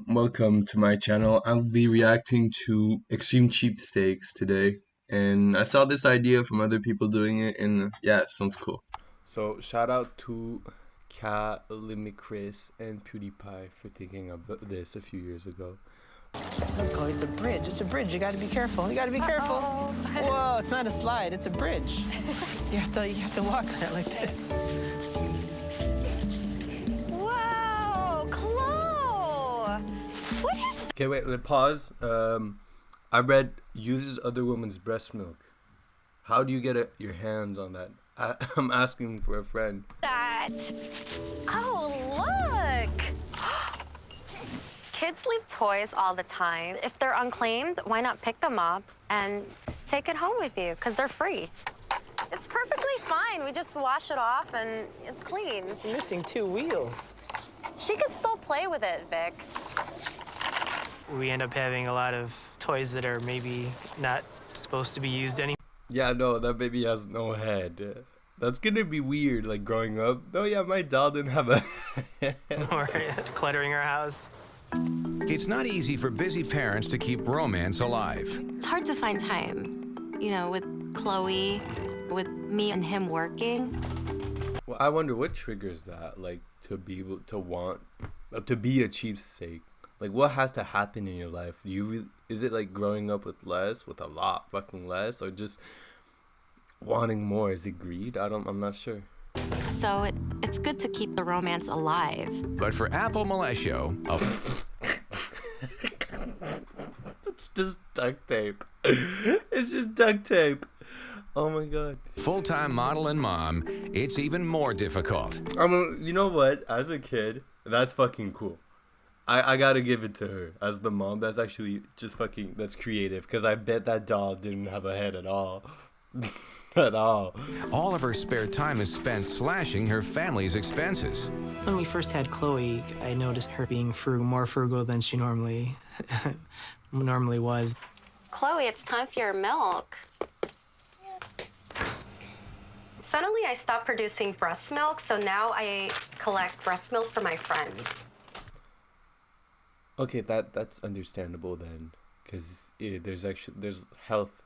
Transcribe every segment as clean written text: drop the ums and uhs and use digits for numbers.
welcome to my channel. I'll be reacting to extreme cheapstakes today, and I saw this idea from other people doing it, and yeah, it sounds cool. So shout out to Chris and PewDiePie for thinking of this a few years ago. Look, Chloe, it's a bridge. It's a bridge. You gotta be careful. You gotta be careful. Whoa, it's not a slide. It's a bridge. You have to walk on it like this. Whoa, Chloe! What is that? Okay, wait, pause. I read uses other women's breast milk. How do you get your hands on that? I'm asking for a friend. Oh, look! Kids leave toys all the time. If they're unclaimed, why not pick them up and take it home with you? Because they're free. It's perfectly fine. We just wash it off and it's clean. It's missing 2 wheels. She could still play with it, Vic. We end up having a lot of toys that are maybe not supposed to be used anymore. Yeah, no, that baby has no head. That's gonna be weird, like growing up. Oh yeah, my doll didn't have a head. Or cluttering our house. It's not easy for busy parents to keep romance alive. It's hard to find time, you know, with Chloe, with me and him working. Well, I wonder what triggers that, like, to be able to want, to be a cheapsake. Like, what has to happen in your life? Do you really, is it like growing up with less, with a lot fucking less, or just wanting more? Is it greed? I'm not sure. So it's good to keep the romance alive. But for Apple Malesio, It's just duct tape. It's just duct tape. Oh my god. full-time model and mom, it's even more difficult. I mean, you know what? As a kid, that's fucking cool. I gotta give it to her. As the mom, that's actually just fucking, that's creative. Because I bet that doll didn't have a head at all. At all. All of her spare time is spent slashing her family's expenses. When we first had Chloe, I noticed her being more frugal than she normally was. Chloe, it's time for your milk. Suddenly, I stopped producing breast milk, so now I collect breast milk for my friends. Okay, that's understandable then. Because there's health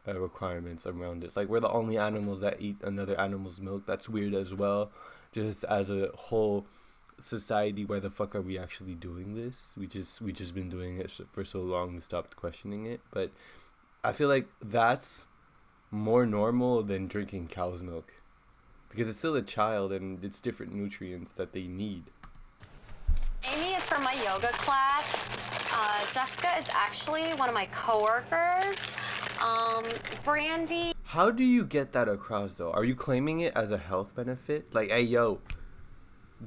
requirements around it. It's like we're the only animals that eat another animal's milk. That's weird as well. Just as a whole society, why the fuck are we actually doing this? We just been doing it for so long, we stopped questioning it. But I feel like that's more normal than drinking cow's milk, because it's still a child and it's different nutrients that they need. Amy is from my yoga class. Jessica is actually one of my coworkers. Brandy. How do you get that across though? Are you claiming it as a health benefit? Like, hey yo,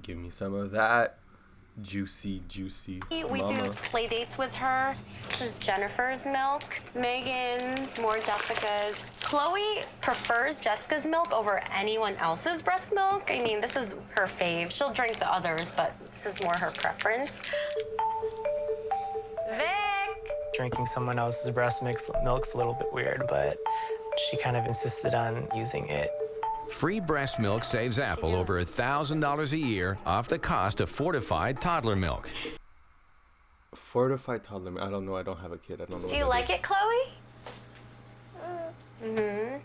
give me some of that juicy We mama. do play dates with her. This is Jennifer's milk. Megan's, more Jessica's. Chloe prefers Jessica's milk over anyone else's breast milk. I mean, this is her fave. She'll drink the others, but this is more her preference. Vic! Drinking someone else's breast milk's a little bit weird, but she kind of insisted on using it. Free breast milk saves Apple over $1,000 a year off the cost of fortified toddler milk. Fortified toddler milk. I don't know. I don't have a kid. I don't know. Do you like it, Chloe? Mm-hmm.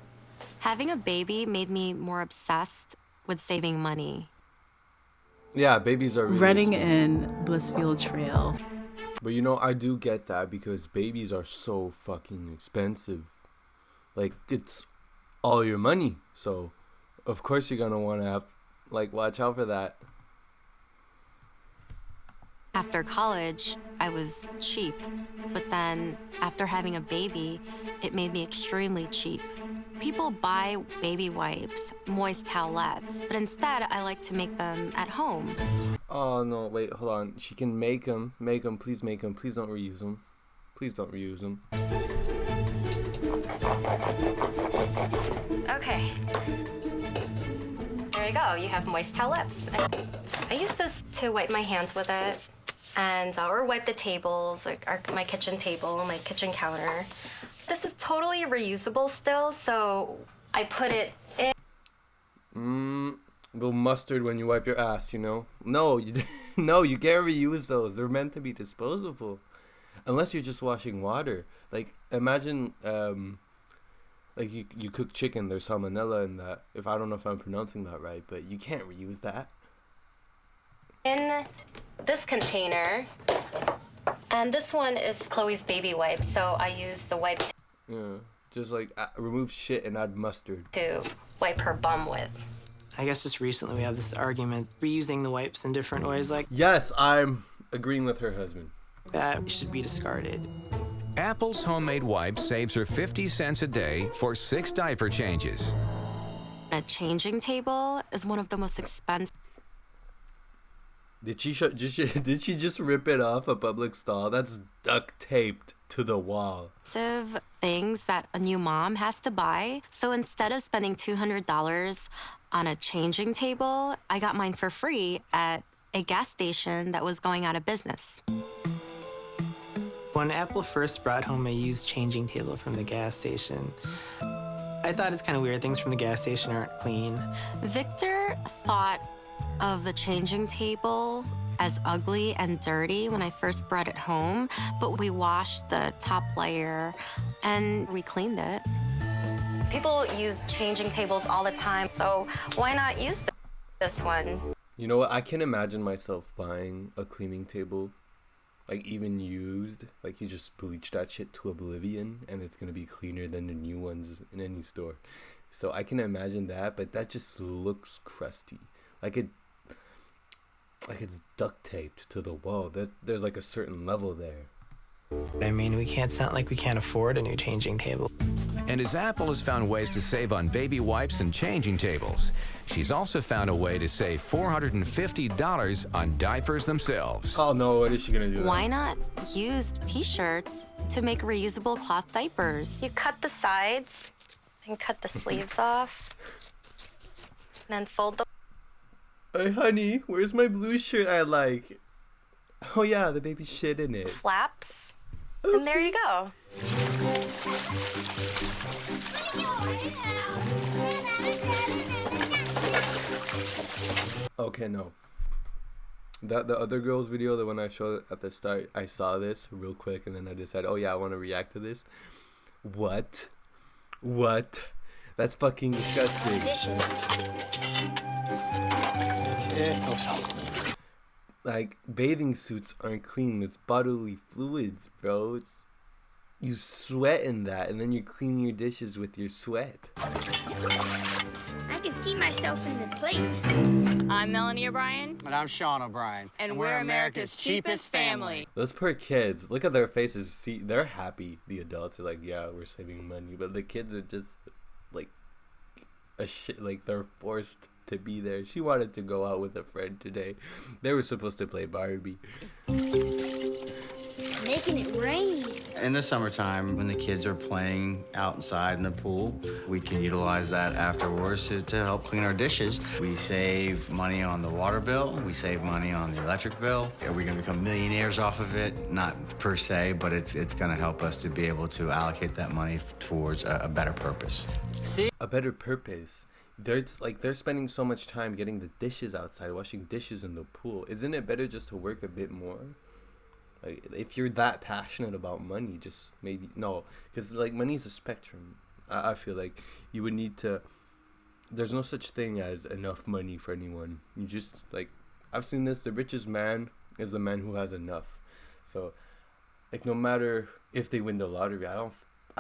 Having a baby made me more obsessed with saving money. Yeah, babies are really Running expensive. in Blissfield Trail. But you know, I do get that because babies are so fucking expensive. Like, it's all your money. So, of course you're gonna want to have, like, watch out for that. After college, I was cheap. But then, after having a baby, it made me extremely cheap. People buy baby wipes, moist towelettes, but instead, I like to make them at home. Oh, no, wait, hold on. She can make them. Make them. Please make them. Please don't reuse them. Please don't reuse them. Okay. There you go. You have moist towelettes. I use this to wipe my hands with it, and or wipe the tables, like my kitchen table, my kitchen counter. This is totally reusable still, so I put it in. Little mustard when you wipe your ass, you know? No, you No, you can't reuse those. They're meant to be disposable. Unless you're just washing water. Like, imagine, like you cook chicken, there's salmonella in that. If I don't know if I'm pronouncing that right, but you can't reuse that. In this container, and this one is Chloe's baby wipe, so I use the wipe Yeah, just like remove shit and add mustard. to wipe her bum with. I guess just recently we have this argument, reusing the wipes in different ways like Yes, I'm agreeing with her husband. that should be discarded. Apple's homemade wipe saves her 50 cents a day for 6 diaper changes. A changing table is one of the most expensive Did she just rip it off a public stall? That's duct taped to the wall. things that a new mom has to buy. So instead of spending $200 on a changing table, I got mine for free at a gas station that was going out of business. When Apple first brought home a used changing table from the gas station, I thought it's kind of weird. Things from the gas station aren't clean. Victor thought of the changing table as ugly and dirty when I first brought it home, but we washed the top layer and we cleaned it. People use changing tables all the time, so why not use this one? You know what? I can imagine myself buying a cleaning table, like even used. Like you just bleach that shit to oblivion and it's gonna be cleaner than the new ones in any store. So I can imagine that, but that just looks crusty. Like it's duct taped to the wall. There's like a certain level there. I mean, we can't sound like we can't afford a new changing table. And as Apple has found ways to save on baby wipes and changing tables, she's also found a way to save $450 on diapers themselves. Oh no, what is she gonna do? Why not use t-shirts to make reusable cloth diapers? You cut the sides and cut the sleeves off, and then fold the Hey honey, where's my blue shirt I like? Oh yeah, the baby shit in it. flaps, and there you go. Okay, no. The other girl's video, the one I showed at the start, I saw this real quick and then I decided, oh yeah, I want to react to this. What? That's fucking disgusting. Like, bathing suits aren't clean. It's bodily fluids, bro. You sweat in that and then you're cleaning your dishes with your sweat. I can see myself in the plate. I'm Melanie O'Brien. And I'm Sean O'Brien. And we're America's cheapest family. Those poor kids, look at their faces. See, they're happy. The adults are like, yeah, we're saving money. But the kids are just like like they're forced to be there. She wanted to go out with a friend today. They were supposed to play Barbie. Making it rain. In the summertime, when the kids are playing outside in the pool, we can utilize that afterwards to help clean our dishes. We save money on the water bill. We save money on the electric bill. Are we going to become millionaires off of it? Not per se, but it's going to help us to be able to allocate that money towards a better purpose. A better purpose. They're spending so much time getting the dishes outside, washing dishes in the pool. Isn't it better just to work a bit more? Like, if you're that passionate about money, just maybe no, because like money's a spectrum. I feel like you would need to. There's no such thing as enough money for anyone. You just like, I've seen this. The richest man is the man who has enough. So, like, no matter if they win the lottery, I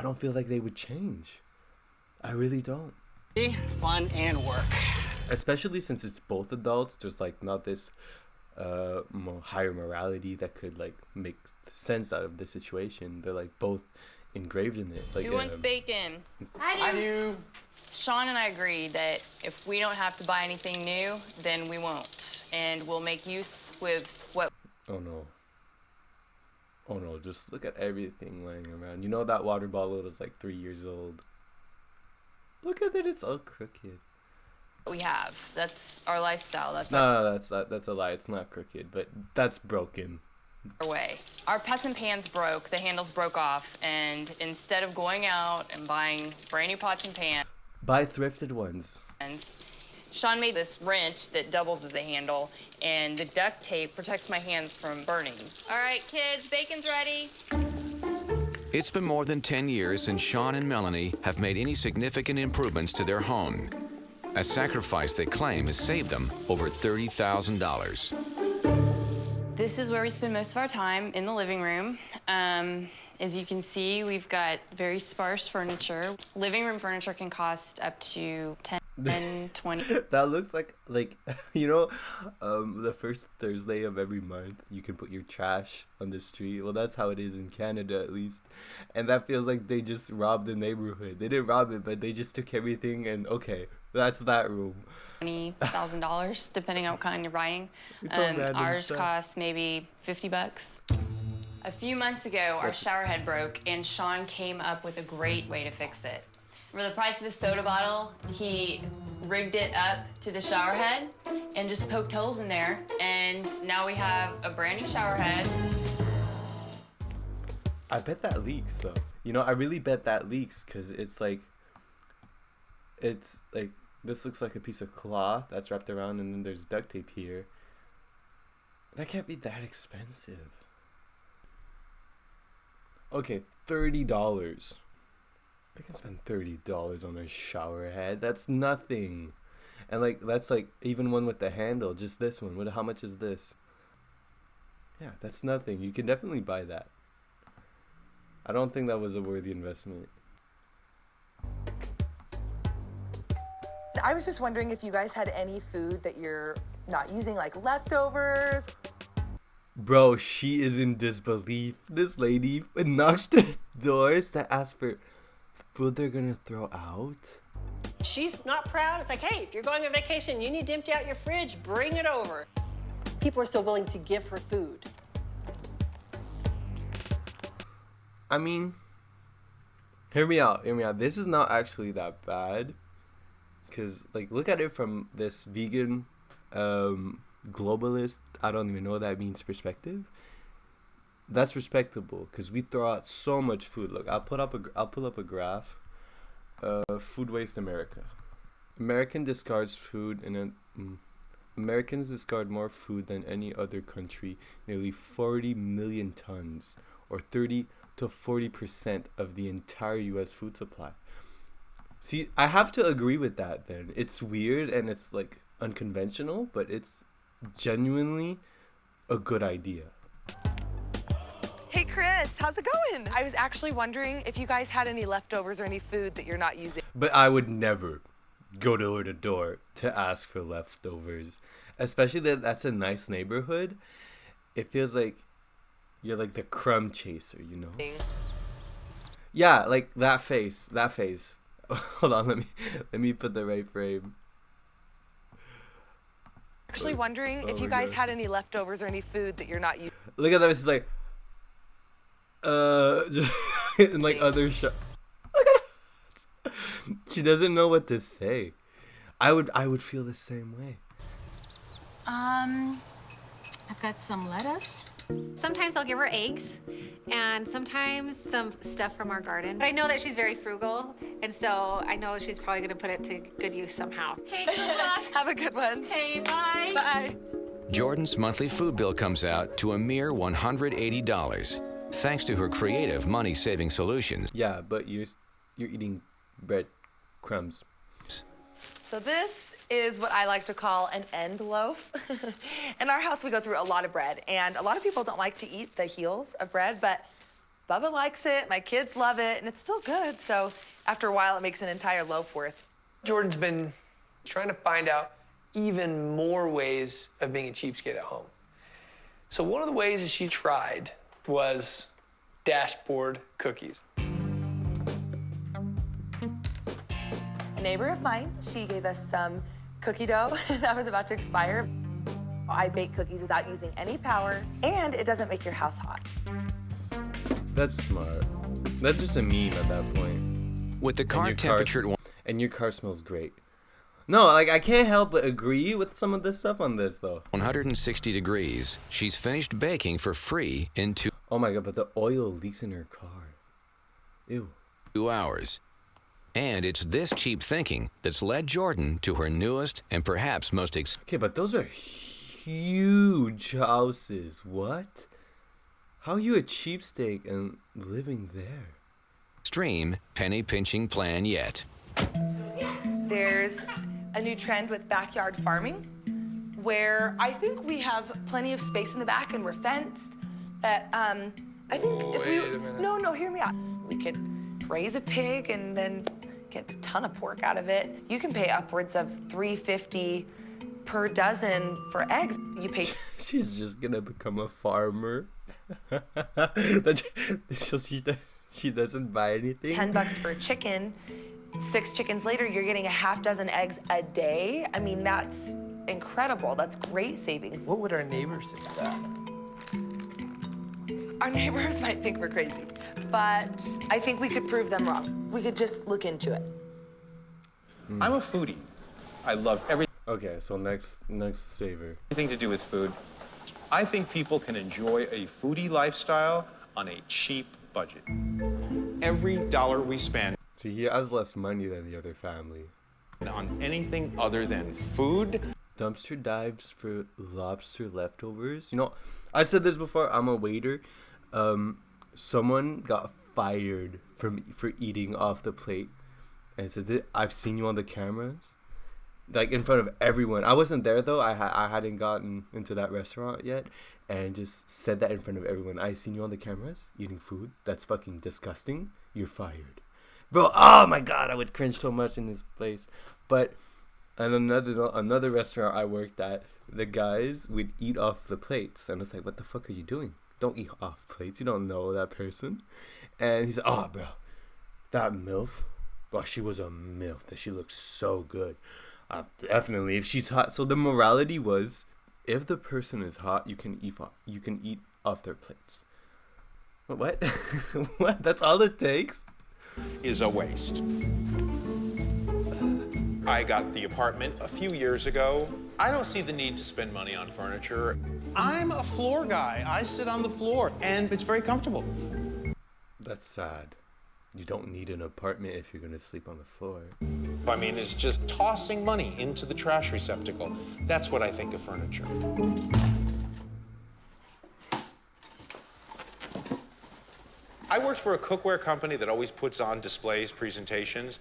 don't feel like they would change. I really don't. Fun and work. Especially since it's both adults. There's like not this higher morality that could like make sense out of the situation. They're like both engraved in it. Like, Who wants bacon? I do. do. Sean and I agreed that if we don't have to buy anything new, then we won't. And we'll make use with what... oh no, just look at everything laying around. You know that water bottle is like 3 years old. Look at it, it's all crooked. we have. That's our lifestyle. That's No, that's a lie. It's not crooked, but that's broken. our way. Our pots and pans broke. The handles broke off. And instead of going out and buying brand new pots and pans, Buy thrifted ones. Sean made this wrench that doubles as a handle, and the duct tape protects my hands from burning. All right, kids, bacon's ready. It's been more than 10 years since Sean and Melanie have made any significant improvements to their home. A sacrifice they claim has saved them over $30,000. This is where we spend most of our time, in the living room. As you can see, we've got very sparse furniture. Living room furniture can cost up to 10, 20. That looks like you know, the first Thursday of every month you can put your trash on the street. Well, that's how it is in Canada, at least. And that feels like they just robbed the neighborhood. They didn't rob it, but they just took everything and okay, that's that room. $20,000, depending on what kind you're buying. Ours costs maybe $50. A few months ago, our shower head broke, and Sean came up with a great way to fix it. For the price of a soda bottle, he rigged it up to the shower head and just poked holes in there, and now we have a brand new shower head. I bet that leaks though. You know, I really bet that leaks because it's like this looks like a piece of cloth that's wrapped around, and then there's duct tape here. That can't be that expensive. Okay, $30. I can spend $30 on a shower head. That's nothing. And that's even one with the handle, just this one. How much is this? Yeah, that's nothing. You can definitely buy that. I don't think that was a worthy investment. I was just wondering if you guys had any food that you're not using, like leftovers. Bro, she is in disbelief. This lady knocks the doors to ask for food they're gonna throw out. She's not proud. It's like, hey, if you're going on vacation, you need to empty out your fridge, bring it over. People are still willing to give her food. I mean, hear me out. This is not actually that bad. Because, look at it from this vegan, globalist, I don't even know what that means, perspective. That's respectable because we throw out so much food. Look, I'll pull up a graph. Food waste America. Americans discard more food than any other country. Nearly 40 million tons, or 30 to 40% of the entire U.S. food supply. See, I have to agree with that then. It's weird and it's unconventional, but it's genuinely a good idea. Hey, Chris, how's it going? I was actually wondering if you guys had any leftovers or any food that you're not using. But I would never go door to door to ask for leftovers. Especially that's a nice neighborhood. It feels like you're the crumb chaser, you know? Yeah, that face. Hold on, let me put the right frame. Actually wondering if you guys had any leftovers or any food that you're not using. Look at that, it's just in other shots. Look at that. She doesn't know what to say. I would feel the same way. I've got some lettuce. Sometimes I'll give her eggs, and sometimes some stuff from our garden. But I know that she's very frugal, and so I know she's probably gonna put it to good use somehow. Hey, good luck. Have a good one. Hey, bye. Bye. Jordan's monthly food bill comes out to a mere $180, thanks to her creative money-saving solutions. Yeah, but you're eating bread crumbs. So this is what I like to call an end loaf. In our house, we go through a lot of bread, and a lot of people don't like to eat the heels of bread, but Bubba likes it, my kids love it, and it's still good, so after a while, it makes an entire loaf worth. Jordan's been trying to find out even more ways of being a cheapskate at home. So one of the ways that she tried was dashboard cookies. A neighbor of mine, she gave us some cookie dough that was about to expire. I bake cookies without using any power, and it doesn't make your house hot. That's smart. That's just a meme at that point. With the car temperature and your car smells great. No, I can't help but agree with some of this stuff on this, though. 160 degrees, she's finished baking for free in 2 Oh my god, but the oil leaks in her car. Ew. 2 hours. And it's this cheap thinking that's led Jordan to her newest and perhaps most Okay, but those are huge houses. What? How are you a cheapskate and living there? extreme penny-pinching plan yet. There's a new trend with backyard farming where I think we have plenty of space in the back and we're fenced. I think if we... Wait a minute. No, hear me out. We could raise a pig and then get a ton of pork out of it. You can pay upwards of $3.50 per dozen for eggs. You pay... She's just gonna become a farmer. She doesn't buy anything. $10 for a chicken. 6 chickens later, you're getting a half dozen eggs a day. I mean, that's incredible. That's great savings. What would our neighbors think of that? Our neighbors might think we're crazy, but I think we could prove them wrong. We could just look into it. I'm a foodie. I love everything. Okay, so next favor. Anything to do with food. I think people can enjoy a foodie lifestyle on a cheap budget. Every dollar we spend See, he has less money than the other family. on anything other than food. Dumpster dives for lobster leftovers. You know, I said this before. I'm a waiter. Someone got fired for eating off the plate, and said, "I've seen you on the cameras, like in front of everyone." I wasn't there though. I hadn't gotten into that restaurant yet, and just said that in front of everyone. "I seen you on the cameras eating food. That's fucking disgusting. You're fired." Bro, oh my god, I would cringe so much in this place. But at another restaurant I worked at, the guys would eat off the plates, and it's like, what the fuck are you doing? Don't eat off plates. You don't know that person. And he's like, "Oh, bro, that MILF, bro, she was a MILF. That she looks so good. Definitely, if she's hot." So the morality was, if the person is hot, you can eat off their plates. What? What? That's all it takes? Is a waste. I got the apartment a few years ago. I don't see the need to spend money on furniture. I'm a floor guy. I sit on the floor, and it's very comfortable. That's sad. You don't need an apartment if you're gonna sleep on the floor. I mean, it's just tossing money into the trash receptacle. That's what I think of furniture. I worked for a cookware company that always puts on displays, presentations.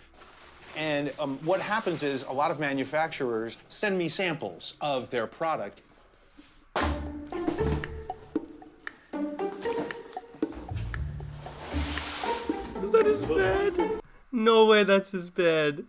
And what happens is a lot of manufacturers send me samples of their product. Is that his bed? No way that's his bed.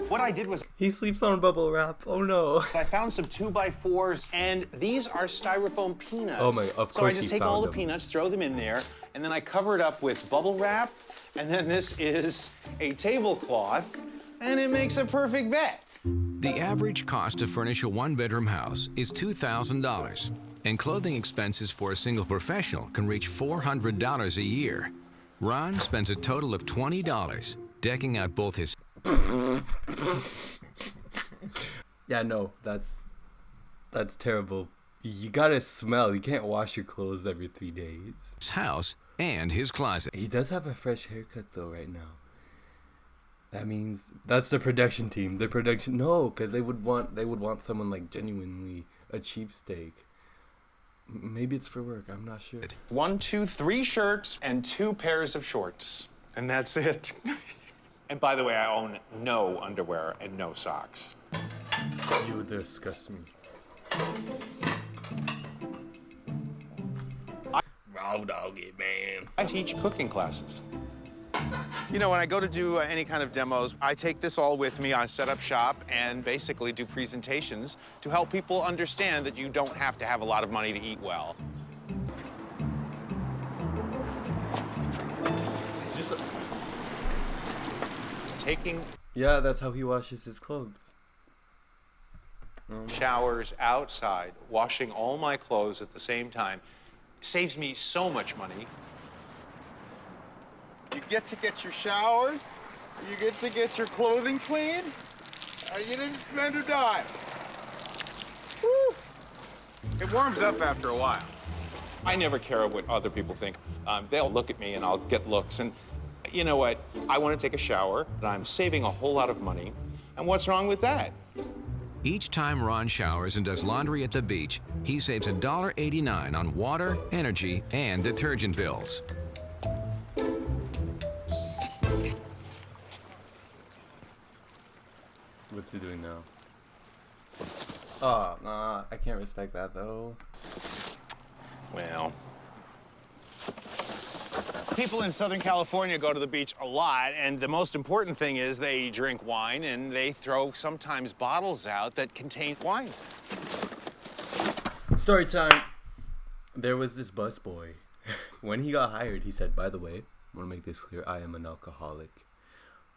What I did was... He sleeps on bubble wrap. Oh no. I found some 2x4s, and these are styrofoam peanuts. Oh my, of course. So I just take all the peanuts, throw them in there, and then I cover it up with bubble wrap, and then this is a tablecloth, and it makes a perfect bed. The average cost to furnish a one-bedroom house is $2,000, and clothing expenses for a single professional can reach $400 a year. Ron spends a total of $20 decking out both his... Yeah, no, that's terrible. You gotta smell. You can't wash your clothes every 3 days. His house and his closet. He does have a fresh haircut though right now. That means that's the production team. The production, no, because they would want someone like genuinely a cheapskate. Maybe it's for work. I'm not sure. 1, 2, 3 shirts and 2 pairs of shorts, and that's it. And by the way, I own no underwear and no socks. You disgust me. Raw dog it, man. I teach cooking classes. You know, when I go to do any kind of demos, I take this all with me. I set up shop and basically do presentations to help people understand that you don't have to have a lot of money to eat well. Yeah, that's how he washes his clothes. Showers outside, washing all my clothes at the same time. Saves me so much money. You get to get your showers, you get to get your clothing clean, and you didn't spend a dime. Woo! It warms up after a while. I never care what other people think. They'll look at me and I'll get looks. And you know what? I want to take a shower, and I'm saving a whole lot of money. And what's wrong with that? Each time Ron showers and does laundry at the beach, he saves $1.89 on water, energy, and detergent bills. What's he doing now? Oh, nah, I can't respect that though. Well, people in Southern California go to the beach a lot, and the most important thing is they drink wine, and they throw sometimes bottles out that contain wine. Story time. There was this busboy. When he got hired, he said, by the way, I want to make this clear, I am an alcoholic.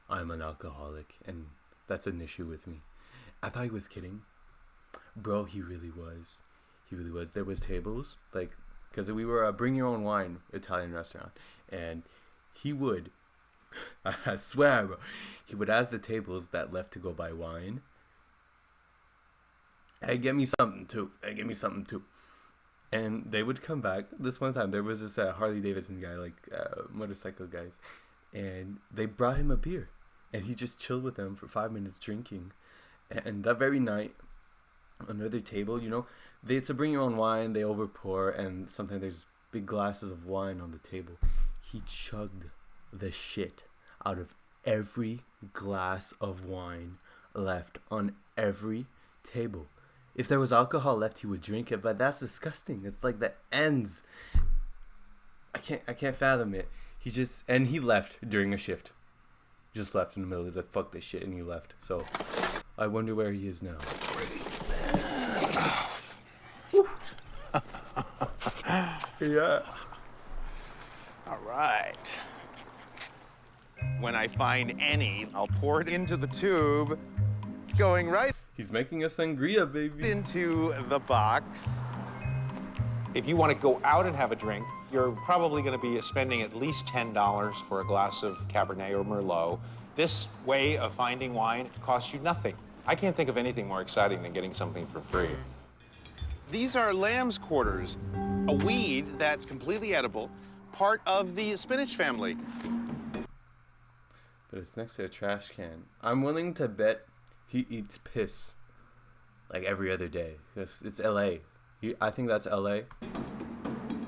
I'm an alcoholic, and that's an issue with me. I thought he was kidding. Bro, he really was. He really was. There was tables, like, because we were a bring your own wine Italian restaurant, and he would, I swear, bro, he would ask the tables that left to go buy wine, hey, get me something too. Hey, get me something too. And they would come back. This one time, there was this Harley Davidson guy, like motorcycle guys, and they brought him a beer, and he just chilled with them for 5 minutes drinking. And that very night, another table, you know, it's a bring your own wine, they overpour, and sometimes there's big glasses of wine on the table. He chugged the shit out of every glass of wine left on every table. If there was alcohol left, he would drink it, but that's disgusting. It's like the ends. I can't fathom it. He left during a shift. Just left in the middle. He's like, fuck this shit, and he left. So I wonder where he is now. Yeah. All right. When I find any, I'll pour it into the tube. It's going right. He's making a sangria, baby. Into the box. If you want to go out and have a drink, you're probably going to be spending at least $10 for a glass of Cabernet or Merlot. This way of finding wine costs you nothing. I can't think of anything more exciting than getting something for free. These are lamb's quarters, a weed that's completely edible, part of the spinach family. But it's next to a trash can. I'm willing to bet he eats piss like every other day. It's LA. I think that's LA.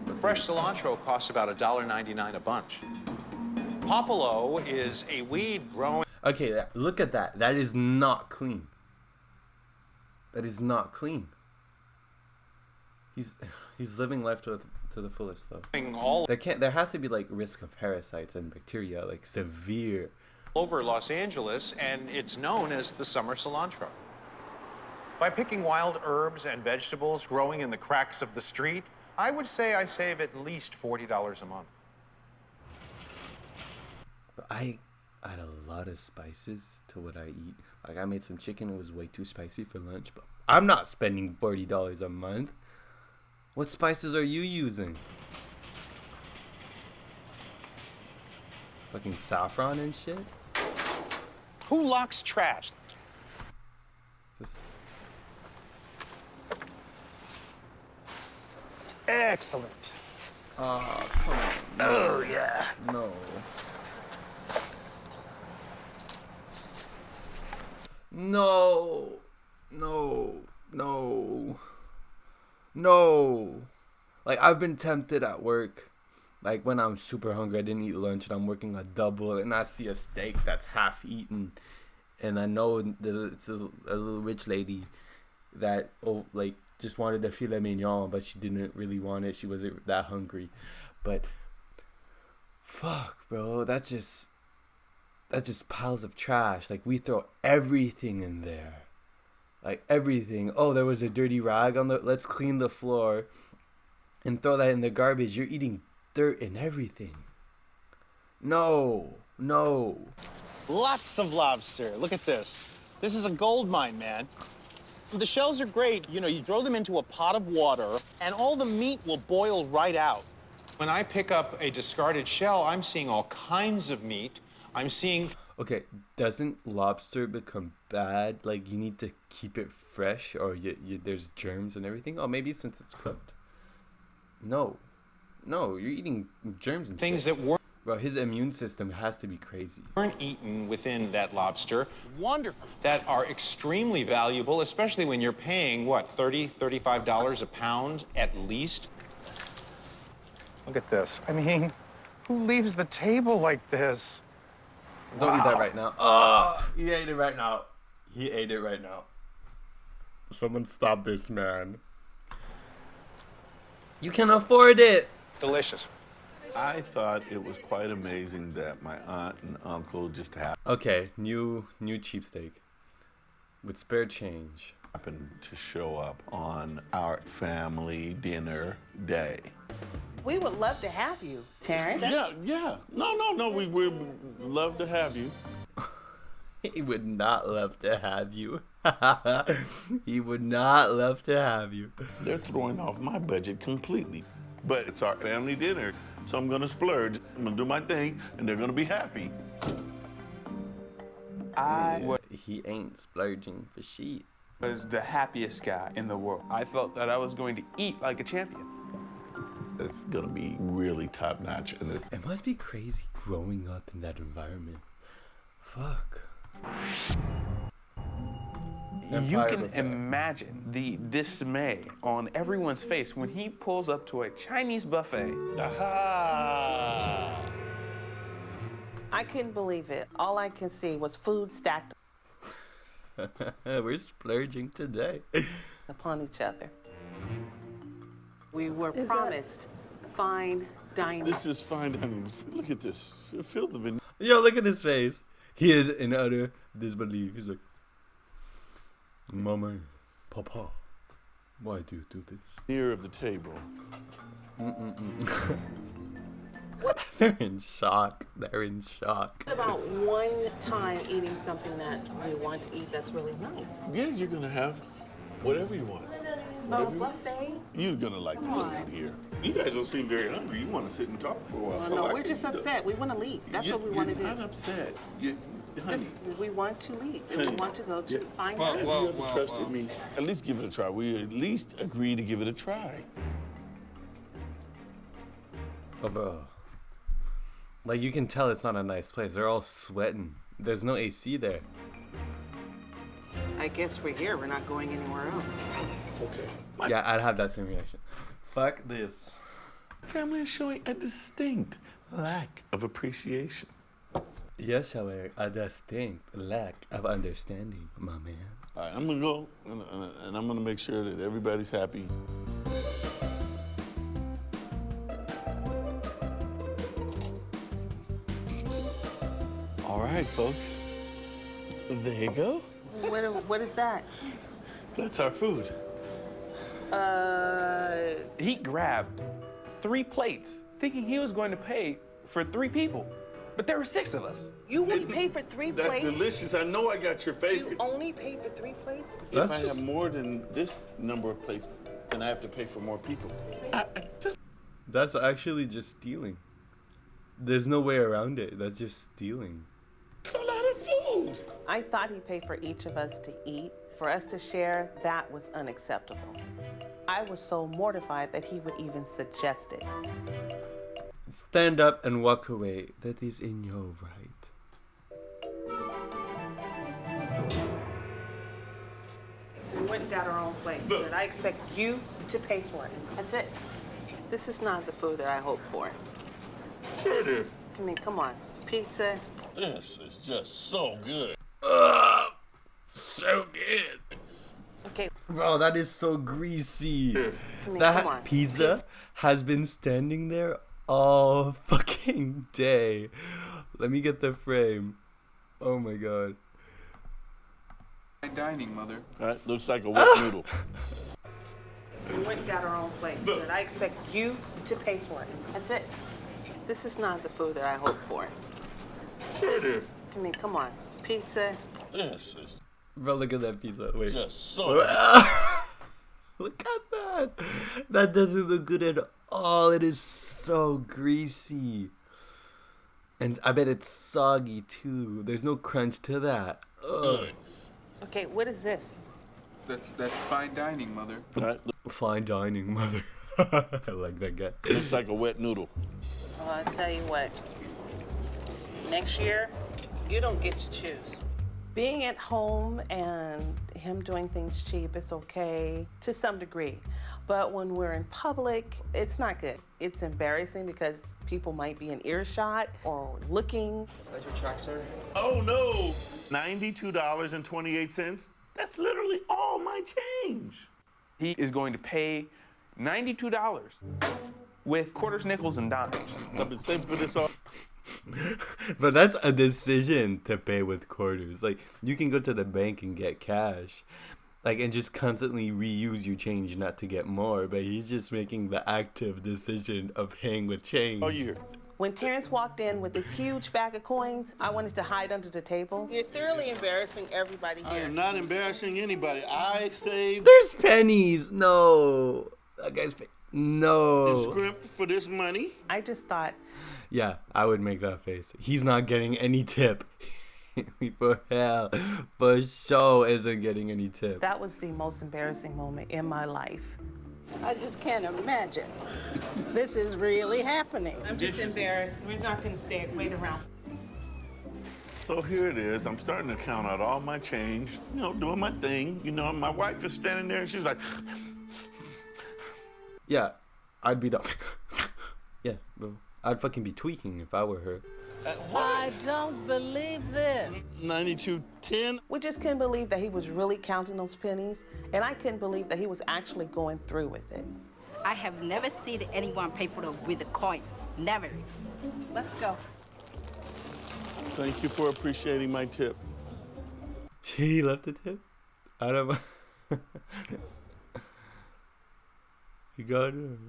The fresh cilantro costs about $1.99 a bunch. Popolo is a weed growing... Okay, look at that. That is not clean. That is not clean. He's living life to the fullest, though. There has to be like risk of parasites and bacteria, like severe. Over Los Angeles, and it's known as the summer cilantro. By picking wild herbs and vegetables growing in the cracks of the street, I would say I save at least $40 a month. I add a lot of spices to what I eat. Like, I made some chicken, it was way too spicy for lunch, but I'm not spending $40 a month. What spices are you using? Fucking saffron and shit? Who locks trash? Excellent. Oh, come on. No. Oh, yeah. No. No. No. No. No. Like, I've been tempted at work. Like, when I'm super hungry, I didn't eat lunch, and I'm working a double, and I see a steak that's half eaten, and I know it's a little rich lady that, like, just wanted a filet mignon, but she didn't really want it. She wasn't that hungry. But, fuck, bro, that's just piles of trash. Like, we throw everything in there. Like, everything. Oh, there was a dirty rag on let's clean the floor and throw that in the garbage. You're eating dirt and everything. No. Lots of lobster. Look at this. This is a gold mine, man. The shells are great. You know, you throw them into a pot of water, and all the meat will boil right out. When I pick up a discarded shell, I'm seeing all kinds of meat. I'm seeing... Okay, doesn't lobster become bad? Like, you need to keep it fresh, or there's germs and everything? Oh, maybe since it's cooked. No. No, you're eating germs and things shit. that weren't Bro, his immune system has to be crazy. eaten within that lobster. Wonderful. That are extremely valuable, especially when you're paying, what, $30, $35 a pound at least? Look at this. I mean, who leaves the table like this? Don't eat that right now. Oh, he ate it right now. He ate it right now. Someone stop this man. You can afford it. Delicious. I thought it was quite amazing that my aunt and uncle just Okay, new cheapsteak with spare change. happened to show up on our family dinner day. We would love to have you, Terrence. Yeah. No. We would love to have you. He would not love to have you. He would not love to have you. They're throwing off my budget completely. But it's our family dinner, so I'm gonna splurge. I'm gonna do my thing, and they're gonna be happy. He ain't splurging for shit. Was the happiest guy in the world. I felt that I was going to eat like a champion. It's gonna be really top notch, and It must be crazy growing up in that environment. Fuck. You can imagine the dismay on everyone's face when he pulls up to a Chinese buffet. Aha! I couldn't believe it. All I can see was food stacked We're splurging today. upon each other. We were promised fine dining. This is fine dining. Look at this. Feel the veneer Yo, look at his face. He is in utter disbelief. He's like, Mama, Papa, why do you do this? of the table. They're in shock. They're in shock. What about one time eating something that we want to eat that's really nice? Yeah, you're gonna have whatever you want. A buffet? You're gonna like the food here. You guys don't seem very hungry. You want to sit and talk for a while. Oh, so no, I we're can- just upset. We want to leave. That's what we want to do. You're not upset. Honey, We want to leave. We honey, want to go to fine if dining. you ever trusted me, at least give it a try. We at least agree to give it a try. Oh, bro. Like, you can tell it's not a nice place. They're all sweating. There's no AC there. I guess we're here. We're not going anywhere else. Okay. Yeah, I'd have that same reaction. Fuck this. Family is showing a distinct lack of appreciation. Yes, however, a distinct lack of understanding, my man. All right, I'm gonna go, and I'm gonna make sure that everybody's happy. All right, folks. There you go. What is that? That's our food. He grabbed 3 plates, thinking he was going to pay for 3 people. But there were 6 of us. You only pay for 3 That's plates? delicious. I know I got your favorites. You only pay for 3 plates? If I have more than this number of plates, then I have to pay for more people. That's actually just stealing. There's no way around it. That's just stealing. It's a lot of food. I thought he paid for each of us to eat. For us to share, that was unacceptable. I was so mortified that he would even suggest it. Stand up and walk away. That is in your right. We went and got our own plate, but I expect you to pay for it. That's it. This is not the food that I hoped for. Sure do. I mean, come on. Pizza. This is just so good. So good. Okay. Bro, that is so greasy. I mean, come That on. pizza has been standing there all fucking day. Let me get the frame. Oh my god. Fine dining, mother. That looks like a wet noodle. We went and got our own plate, but I expect you to pay for it. That's it. This is not the food that I hoped for. Sure do. I mean, come on. Pizza. This is Bro, look at that pizza. Wait. just so Look at that. That doesn't look good at all. It is so greasy. And I bet it's soggy too. There's no crunch to that. Ugh. Okay, what is this? That's fine dining, mother. Fine dining, mother. I like that guy. It's like a wet noodle. Well, I tell you what. Next year, you don't get to choose. Being at home and him doing things cheap is okay to some degree. But when we're in public, it's not good. It's embarrassing because people might be in earshot or looking. That's your track, sir? Oh, no. $92.28. That's literally all my change. He is going to pay $92 with quarters, nickels, and dimes. I've been saving for this all. But that's a decision to pay with quarters. Like, you can go to the bank and get cash, like, and just constantly reuse your change not to get more. But he's just making the active decision of paying with change. Oh, year. When Terrence walked in with this huge bag of coins, I wanted to hide under the table. You're thoroughly embarrassing everybody I here. am not embarrassing anybody. I saved There's pennies. No, that guy's no. the script for this money. I just thought, Yeah, I would make that face. He's not getting any tip. For hell, for sure isn't getting any tip. that was the most embarrassing moment in my life. I just can't imagine. This is really happening. I'm just embarrassed. We're not going to wait around. So here it is. I'm starting to count out all my change, you know, doing my thing. You know, my wife is standing there and she's like, Yeah, I'd be the. Yeah, bro. I'd fucking be tweaking if I were her. I don't believe this. 92.10. We just couldn't believe that he was really counting those pennies, and I couldn't believe that he was actually going through with it. I have never seen anyone pay for with the coins. Never. Let's go. Thank you for appreciating my tip. She left a tip? I don't know. You got it.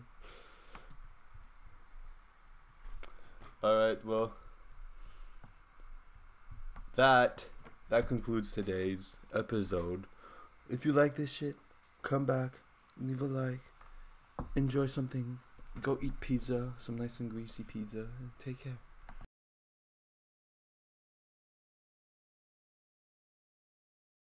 Alright, well. That concludes today's episode. If you like this shit, come back, leave a like, enjoy something, go eat pizza, some nice and greasy pizza, and take care.